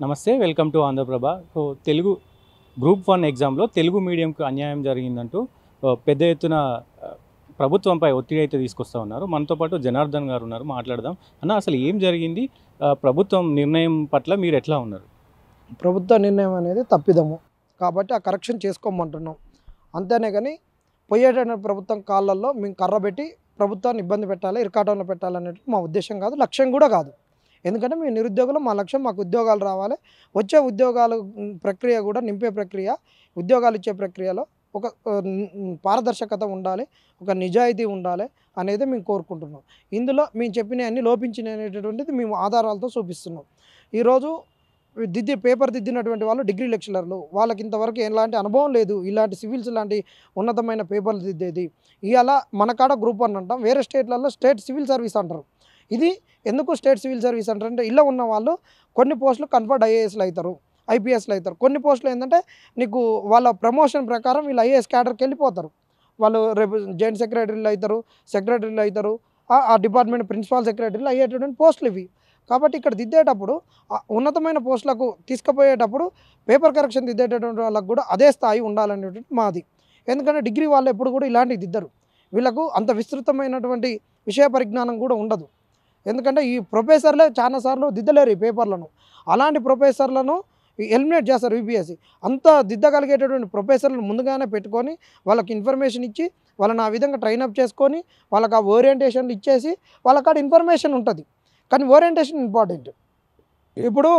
నమస్తే welcome to Andhraprabha. So Telugu group 1 ఎగ్జామ్లో తెలుగు మీడియంకు అన్యాయం జరిగిందంటూ పెద్ద ఎత్తున ప్రభుత్వంపై ఒత్తిడి అయితే తీసుకొస్తూ ఉన్నారు. మనతో పాటు జనార్దన్ గారు ఉన్నారు, మాట్లాడదాం. అన్న, అసలు ఏం జరిగింది? ప్రభుత్వం నిర్ణయం పట్ల మీరు ఎట్లా ఉన్నారు? ప్రభుత్వ నిర్ణయం అనేది తప్పిదము కాబట్టి ఆ కరెక్షన్ చేసుకోమంటున్నాం. అంతేనే కానీ పోయేటటువంటి ప్రభుత్వం కాళ్ళల్లో మేము కర్ర పెట్టి ప్రభుత్వాన్ని ఇబ్బంది పెట్టాలి, ఇరకాటంలో పెట్టాలనేది మా ఉద్దేశం కాదు, లక్ష్యం కూడా కాదు. ఎందుకంటే మేము నిరుద్యోగులు, మా లక్ష్యం మాకు ఉద్యోగాలు రావాలి. వచ్చే ఉద్యోగాలు ప్రక్రియ కూడా నింపే ప్రక్రియ, ఉద్యోగాలు ఇచ్చే ప్రక్రియలో ఒక పారదర్శకత ఉండాలి, ఒక నిజాయితీ ఉండాలి అనేది మేము కోరుకుంటున్నాం. ఇందులో మేము చెప్పినవి అన్నీ లోపించినవి అనేటటువంటిది మేము ఆధారాలతో చూపిస్తున్నాం. ఈరోజు పేపర్ దిద్దినటువంటి వాళ్ళు డిగ్రీ లెక్చరర్లు, వాళ్ళకి ఇంతవరకు ఎలాంటి అనుభవం లేదు ఇలాంటి సివిల్స్ లాంటి ఉన్నతమైన పేపర్లు దిద్దేది. ఇవాళ మన కాడ గ్రూప్ 1 అంటాం, వేరే స్టేట్లలో స్టేట్ సివిల్ సర్వీస్ అంటారు. ఇది ఎందుకు స్టేట్ సివిల్ సర్వీస్ అంటారు అంటే, ఇలా ఉన్న వాళ్ళు కొన్ని పోస్టులు కన్వర్ట్ ఐఏఎస్లు అవుతారు, ఐపీఎస్లు అవుతారు. కొన్ని పోస్టులు ఏంటంటే నీకు వాళ్ళ ప్రమోషన్ ప్రకారం వీళ్ళు ఐఏఎస్ క్యాడర్కి వెళ్ళిపోతారు. వాళ్ళు రేపు జాయింట్ సెక్రటరీలు అవుతారు, సెక్రటరీలు అవుతారు, ఆ డిపార్ట్మెంట్ ప్రిన్సిపాల్ సెక్రటరీలు అయ్యేటటువంటి పోస్టులు ఇవి. కాబట్టి ఇక్కడ దిద్దేటప్పుడు ఉన్నతమైన పోస్టులకు తీసుకుపోయేటప్పుడు పేపర్ కరెక్షన్ దిద్దేటటువంటి వాళ్ళకు కూడా అదే స్థాయి ఉండాలనేటువంటి మాది. ఎందుకంటే డిగ్రీ వాళ్ళు ఎప్పుడు కూడా ఇలాంటివి దిద్దరు, వీళ్ళకు అంత విస్తృతమైనటువంటి విషయ పరిజ్ఞానం కూడా ఉండదు. ఎందుకంటే ఈ ప్రొఫెసర్లే చాలాసార్లు దిద్దలేరు ఈ పేపర్లను. అలాంటి ప్రొఫెసర్లను ఎలిమినేట్ చేస్తారు యూపీఎస్సీ. అంత దిద్దగలిగేటటువంటి ప్రొఫెసర్లను ముందుగానే పెట్టుకొని వాళ్ళకి ఇన్ఫర్మేషన్ ఇచ్చి వాళ్ళని ఆ విధంగా ట్రైనప్ చేసుకొని వాళ్ళకి ఆ ఓరియంటేషన్లు ఇచ్చేసి వాళ్ళకి ఆడ ఇన్ఫర్మేషన్ ఉంటుంది. కానీ ఓరియంటేషన్ ఇంపార్టెంట్. ఇప్పుడు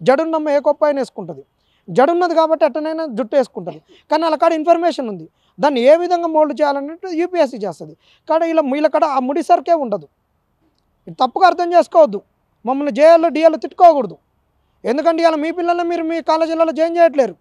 జడున్నమ్మ ఏ కొప్ప అయినా వేసుకుంటుంది, జడున్నది కాబట్టి ఎట్టనైనా జుట్టు వేసుకుంటుంది, కానీ వాళ్ళ కాడ ఇన్ఫర్మేషన్ ఉంది. దాన్ని ఏ విధంగా మోల్డ్ చేయాలన్నట్టు యూపీఎస్సీ చేస్తుంది. కానీ వీళ్ళ కాడ ఆ ముడి సరికే ఉండదు. తప్పుగా అర్థం చేసుకోవద్దు, మమ్మల్ని జేఎల్లో డిఎల్లో తిట్టుకోకూడదు. ఎందుకంటే ఇవాళ మీ పిల్లల్ని మీరు మీ కాలేజీలలో జాయిన్ చేయట్లేరు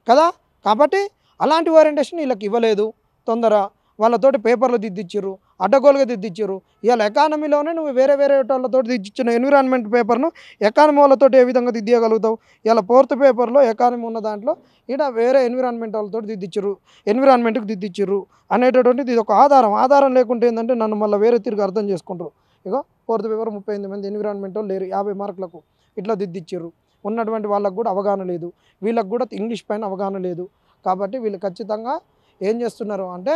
కదా. కాబట్టి అలాంటి ఓరియంటేషన్ వీళ్ళకి ఇవ్వలేదు. తొందర వాళ్ళతోటి పేపర్లు దిద్దిచ్చారు, అడ్డగోలుగా దిద్దిచ్చారు. ఇవాళ ఎకానమీలోనే నువ్వు వేరే వాళ్ళతో దిద్దిచ్చిన ఎన్విరాన్మెంట్ పేపర్ను ఎకానమీ వాళ్ళతో ఏ విధంగా దిద్దియగలుగుతావు? ఇలా 4th పేపర్లో ఎకానమీ ఉన్న దాంట్లో ఇక్కడ వేరే ఎన్విరాన్మెంట్ వాళ్ళతో దిద్దిచ్చారు, ఎన్విరాన్మెంట్కి దిద్దిచ్చారు అనేటటువంటిది ఇది ఒక ఆధారం లేకుంటే ఏంటంటే నన్ను మళ్ళీ వేరే తిరిగి అర్థం చేసుకుంటారు. ఇక 4th పేపర్ 38 మంది ఎన్విరాన్మెంట్ వాళ్ళు లేరు, 50 మార్కులకు ఇట్లా దిద్దిచ్చారు. ఉన్నటువంటి వాళ్ళకు కూడా అవగాహన లేదు, వీళ్ళకి కూడా ఇంగ్లీష్ పైన అవగాహన లేదు. కాబట్టి వీళ్ళు ఖచ్చితంగా ఏం చేస్తున్నారు అంటే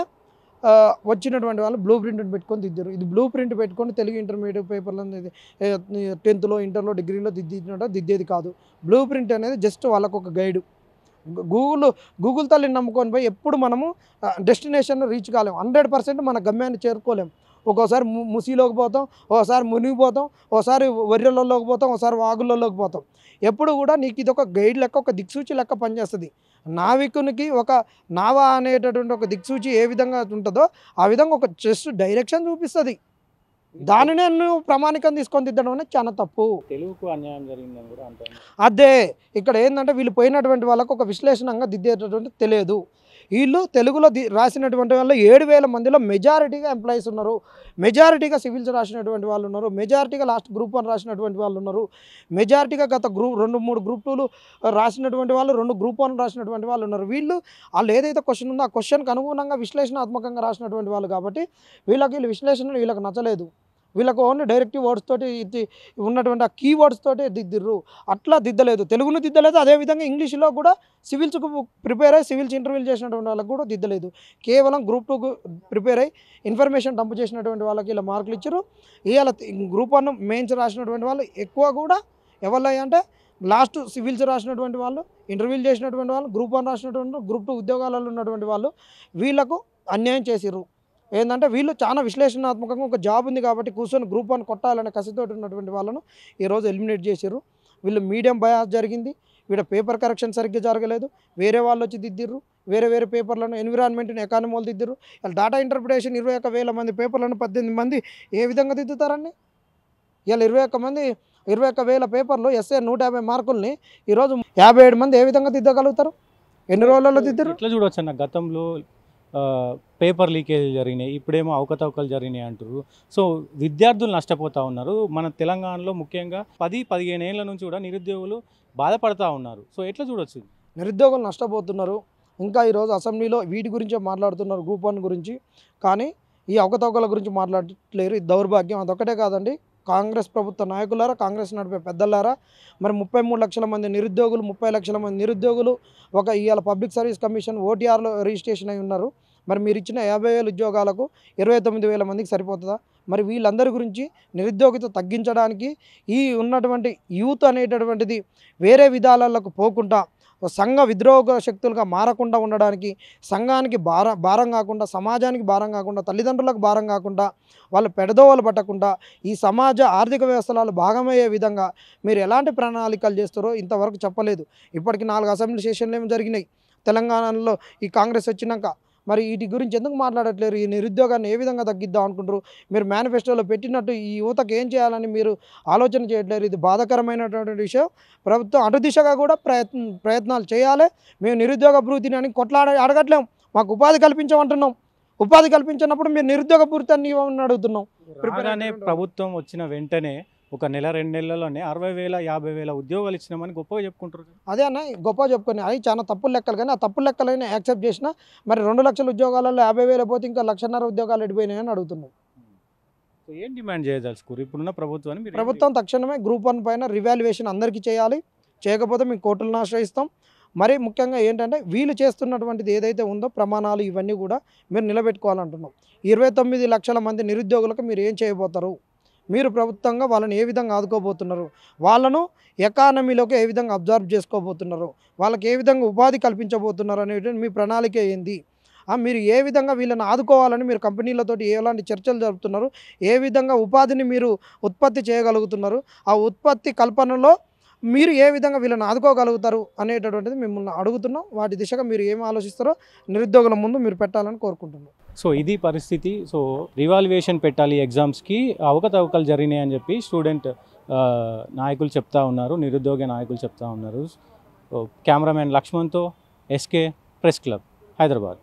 వచ్చినటువంటి వాళ్ళు బ్లూ ప్రింట్ పెట్టుకొని దిద్దారు. ఇది బ్లూ ప్రింట్ పెట్టుకొని తెలుగు ఇంటర్మీడియట్ పేపర్లో 10th ఇంటర్లో డిగ్రీలో దిద్దేది కాదు. బ్లూ ప్రింట్ అనేది జస్ట్ వాళ్ళకు ఒక గైడు. గూగుల్ తల్లిని నమ్ముకొని పోయి ఎప్పుడు మనము డెస్టినేషన్ రీచ్ కాలేము, 100% మన గమ్యాన్ని చేరుకోలేము. ఒక్కోసారి ముసిలోకి పోతాం, ఒకసారి మునిగిపోతాం, ఒకసారి వర్రెలలోకి పోతాం, ఒకసారి వాగులలోకి పోతాం. ఎప్పుడు కూడా నీకు ఇది ఒక గైడ్ లెక్క, ఒక దిక్సూచి లెక్క పనిచేస్తుంది. నావికునికి ఒక నావా అనేటటువంటి ఒక దిక్సూచి ఏ విధంగా ఉంటుందో ఆ విధంగా ఒక జస్ట్ డైరెక్షన్ చూపిస్తుంది. దానినే నువ్వు ప్రామాణికం తీసుకొని దిద్దడం అనేది చాలా తప్పు. తెలుగుకు అన్యాయం జరిగిందని కూడా అంటారు. అదే ఇక్కడ ఏంటంటే వీళ్ళు పోయినటువంటి వాళ్ళకు ఒక విశ్లేషణంగా దిద్దేటటువంటి తెలియదు. వీళ్ళు తెలుగులో రాసినటువంటి వాళ్ళు 7,000 మందిలో మెజారిటీగా ఎంప్లాయీస్ ఉన్నారు, మెజారిటీగా సివిల్స్ రాసినటువంటి వాళ్ళు ఉన్నారు, మెజారిటీగా లాస్ట్ గ్రూప్ 1 రాసినటువంటి వాళ్ళు ఉన్నారు, మెజారిటీగా గత 2-3 గ్రూప్ 2లు రాసినటువంటి వాళ్ళు, 2 గ్రూప్ 1 రాసినటువంటి వాళ్ళు ఉన్నారు. వాళ్ళు ఏదైతే క్వశ్చన్ ఉందో ఆ క్వశ్చన్కి అనుగుణంగా విశ్లేషణాత్మకంగా రాసినటువంటి వాళ్ళు. కాబట్టి వీళ్ళ విశ్లేషణలు వీళ్ళకి నచ్చలేదు. వీళ్ళకు ఓన్లీ డైరెక్టివ్ వర్డ్స్ తోటి ఉన్నటువంటి ఆ కీవర్డ్స్ తోటి దిద్దిర్రు. అట్లా దిద్దలేదు, తెలుగును దిద్దలేదు. అదేవిధంగా ఇంగ్లీష్లో కూడా సివిల్స్కు ప్రిపేర్ అయ్యి సివిల్స్ ఇంటర్వ్యూలు చేసినటువంటి వాళ్ళకి కూడా దిద్దలేదు. కేవలం గ్రూప్ 2కు ప్రిపేర్ అయ్యి ఇన్ఫర్మేషన్ డంప్ చేసినటువంటి వాళ్ళకి ఇలా మార్కులు ఇచ్చారు. ఇవాళ గ్రూప్ 1 మెయిన్స్ రాసినటువంటి వాళ్ళు ఎక్కువ కూడా ఎవరు అంటే లాస్ట్ సివిల్స్ రాసినటువంటి వాళ్ళు, ఇంటర్వ్యూలు చేసినటువంటి వాళ్ళు, గ్రూప్ 1 రాసినటువంటి, గ్రూప్ 2 ఉద్యోగాలలో ఉన్నటువంటి వాళ్ళు వీళ్ళకు అన్యాయం చేసిర్రు. ఏంటంటే వీళ్ళు చాలా విశ్లేషణాత్మకంగా ఒక జాబ్ ఉంది కాబట్టి కూర్చొని గ్రూప్ 1 కొట్టాలనే కసితోటి ఉన్నటువంటి వాళ్ళను ఈరోజు ఎలిమినేట్ చేశారు. వీళ్ళు మీడియం బయాస్ జరిగింది, వీళ్ళ పేపర్ కరెక్షన్ సరిగ్గా జరగలేదు, వేరే వాళ్ళు వచ్చి దిద్దిర్రు. వేరే పేపర్లను ఎన్విరాన్మెంట్ని ఎకానమీ వాళ్ళు దిద్దిర్రు. ఇలా డేటా ఇంటర్ప్రిటేషన్ 21,000 మంది పేపర్లను 18 మంది ఏ విధంగా దిద్దుతారండి? ఇలా 21,000 పేపర్లు ఎస్ఏ 150 మార్కుల్ని ఈరోజు 57 మంది ఏ విధంగా దిద్దగలుగుతారు? ఎన్ని రోజులలో దిద్దరు? ఇట్లా చూడవచ్చు అన్న, గతంలో పేపర్ లీకేజ్ జరిగినాయి, ఇప్పుడేమో అవకతవకలు జరిగినాయి అంటారు. సో విద్యార్థులు నష్టపోతూ ఉన్నారు. మన తెలంగాణలో ముఖ్యంగా 10-15 ఏళ్ళ నుంచి కూడా నిరుద్యోగులు బాధపడతా ఉన్నారు. సో ఎట్లా చూడొచ్చు? నిరుద్యోగులు నష్టపోతున్నారు. ఇంకా ఈరోజు అసెంబ్లీలో వీటి గురించే మాట్లాడుతున్నారు, గ్రూప్ 1 గురించి. కానీ ఈ అవకతవకల గురించి మాట్లాడట్లేరు. ఇది దౌర్భాగ్యం. అదొక్కటే కాదండి, కాంగ్రెస్ ప్రభుత్వ నాయకులారా, కాంగ్రెస్ నడిపే పెద్దలారా, మరి 33 లక్షల మంది నిరుద్యోగులు, 30 లక్షల మంది నిరుద్యోగులు ఇవాళ పబ్లిక్ సర్వీస్ కమిషన్ ఓటీఆర్లో రిజిస్ట్రేషన్ అయి ఉన్నారు. మరి మీరు ఇచ్చిన 50,000 ఉద్యోగాలకు 29,000 మందికి సరిపోతుందా? మరి వీళ్ళందరి గురించి నిరుద్యోగిత తగ్గించడానికి ఈ ఉన్నటువంటి యూత్ అనేటటువంటిది వేరే విధాలకు పోకుండా సంఘ విద్రోహ శక్తులుగా మారకుండా ఉండడానికి, సంఘానికి భారం కాకుండా, సమాజానికి భారం కాకుండా, తల్లిదండ్రులకు భారం కాకుండా, వాళ్ళు పెడదోవలు పట్టకుండా ఈ సమాజ ఆర్థిక వ్యవస్థలలో భాగమయ్యే విధంగా మీరు ఎలాంటి ప్రణాళికలు చేస్తారో ఇంతవరకు చెప్పలేదు. ఇప్పటికి 4 అసెంబ్లీ సెషన్లు ఏమి జరిగినాయి తెలంగాణలో ఈ కాంగ్రెస్ వచ్చినాక. మరి వీటి గురించి ఎందుకు మాట్లాడట్లేరు? ఈ నిరుద్యోగాన్ని ఏ విధంగా తగ్గిద్దాం అనుకుంటారు? మీరు మేనిఫెస్టోలో పెట్టినట్టు ఈ యువతకు ఏం చేయాలని మీరు ఆలోచన చేయట్లేరు. ఇది బాధాకరమైనటువంటి విషయం. ప్రభుత్వం అటు దిశగా కూడా ప్రయత్నాలు చేయాలి. మేము నిరుద్యోగ భృతిని అని అడగట్లేం, మాకు ఉపాధి కల్పించమంటున్నాం. ఉపాధి కల్పించినప్పుడు మీరు నిరుద్యోగ భృతి అని ఇవ్వమని అడుగుతున్నాం. రాగానే ప్రభుత్వం వచ్చిన వెంటనే ఒక నెల 2 నెలల్లోనే 60,000 50,000 ఉద్యోగాలు ఇచ్చినామని గొప్పగా చెప్పుకుంటారు. అదే అన్న గొప్ప చెప్పుకొని అవి చాలా తప్పులు లెక్కలు, కానీ ఆ తప్పులు లెక్కలైనా యాక్సెప్ట్ చేసినా మరి 2 లక్షల ఉద్యోగాలలో 50,000 పోతే ఇంకా 1,50,000 ఉద్యోగాలు ఎడిపోయినాయని అడుగుతున్నాం. సో ఏం డిమాండ్ చేయదలుచుకోరు ఇప్పుడున్న ప్రభుత్వాన్ని? మీరు ప్రభుత్వం తక్షణమే గ్రూప్ 1 పైన రివాల్యుయేషన్ అందరికీ చేయాలి. చేయకపోతే మేము కోర్టులను ఆశ్రయిస్తాం. మరి ముఖ్యంగా ఏంటంటే వీళ్ళు చేస్తున్నటువంటిది ఏదైతే ఉందో ప్రమాణాలు ఇవన్నీ కూడా మీరు నిలబెట్టుకోవాలంటున్నాం. 29 లక్షల మంది నిరుద్యోగులకు మీరు ఏం చేయబోతారు? మీరు ప్రభుత్వంగా వాళ్ళని ఏ విధంగా ఆదుకోబోతున్నారు? వాళ్ళను ఎకానమీలోకి ఏ విధంగా అబ్జర్వ్ చేసుకోబోతున్నారు? వాళ్ళకి ఏ విధంగా ఉపాధి కల్పించబోతున్నారు అనేటువంటి మీ ప్రణాళిక ఏంది? మీరు ఏ విధంగా వీళ్ళని ఆదుకోవాలని మీరు కంపెనీలతోటి ఎలాంటి చర్చలు జరుపుతున్నారు? ఏ విధంగా ఉపాధిని మీరు ఉత్పత్తి చేయగలుగుతున్నారు? ఆ ఉత్పత్తి కల్పనలో మీరు ఏ విధంగా వీళ్ళని ఆదుకోగలుగుతారు అనేటటువంటిది మిమ్మల్ని అడుగుతున్నాం. వాటి దిశగా మీరు ఏం ఆలోచిస్తారో నిరుద్యోగుల ముందు మీరు పెట్టాలని కోరుకుంటున్నాం. సో ఇది పరిస్థితి. సో రివాల్యుయేషన్ పెట్టాలి ఎగ్జామ్స్కి, అవకతవకలు జరిగినాయి అని చెప్పి స్టూడెంట్ నాయకులు చెప్తా ఉన్నారు, నిరుద్యోగ నాయకులు చెప్తా ఉన్నారు. కెమెరామెన్ లక్ష్మణ్తో ఎస్కే, ప్రెస్ క్లబ్, హైదరాబాద్.